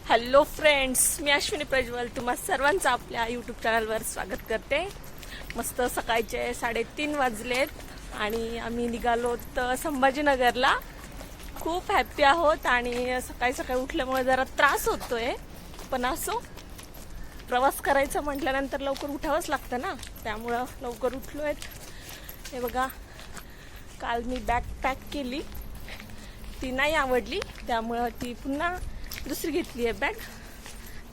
Hello friends, मी अश्विनी प्रज्वल तुम्हा सर्वांचं आपल्या यूट्यूब चॅनलवर स्वागत करते। मस्त सकाळचे 3:30 वाजलेत आणि आम्ही निघालोत संभाजीनगरला। खूप हॅपी आहोत आणि सकाळी सकाळी उठल्यामुळे जरा त्रास होतोय, पण असो, प्रवास करायचा म्हटल्यानंतर लवकर उठावंच लागतं ना, त्यामुळं लवकर उठलोय। हे बघा, काल मी बॅग पॅक केली, ती नाही आवडली, त्यामुळं ती पुन्हा दुसरी घेतली आहे बॅग।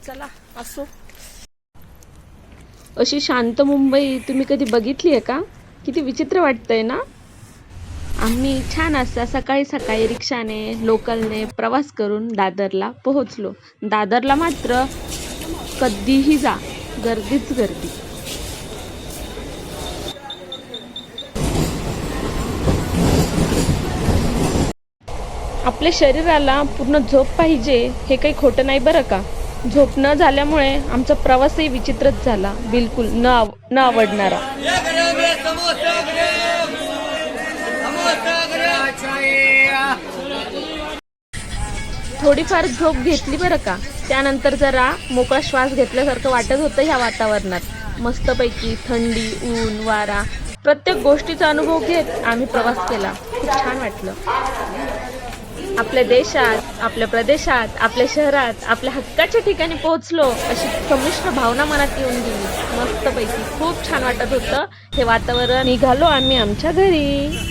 चला असो। अशी शांत मुंबई तुम्ही कधी बघितली आहे का? किती विचित्र वाटतंय ना। आम्ही छान असा सकाळी सकाळी रिक्षाने लोकलने प्रवास करून दादरला पोहोचलो। दादरला मात्र कधीही जा, गर्दीच गर्दी। आपल्या शरीराला पूर्ण झोप पाहिजे हे काही खोटं नाही बरं का। झोप न झाल्यामुळे आमचा प्रवासही विचित्रच झाला, बिलकुल न आवडणारा। थोडीफार झोप घेतली बरं का, त्यानंतर जरा मोकळा श्वास घेतल्यासारखं वाटत होतं ह्या वातावरणात। मस्तपैकी थंडी, ऊन, वारा, प्रत्येक गोष्टीचा अनुभव घेत आम्ही प्रवास केला। खूप छान वाटलं। आपल्या देशात, आपल्या प्रदेशात, आपल्या शहरात, आपल्या हक्काच्या ठिकाणी पोहोचलो अशी संमिश्र भावना मनात येऊन गेली। मस्तपैकी खूप छान वाटत होतं हे वातावरण। निघालो आम्ही आमच्या घरी।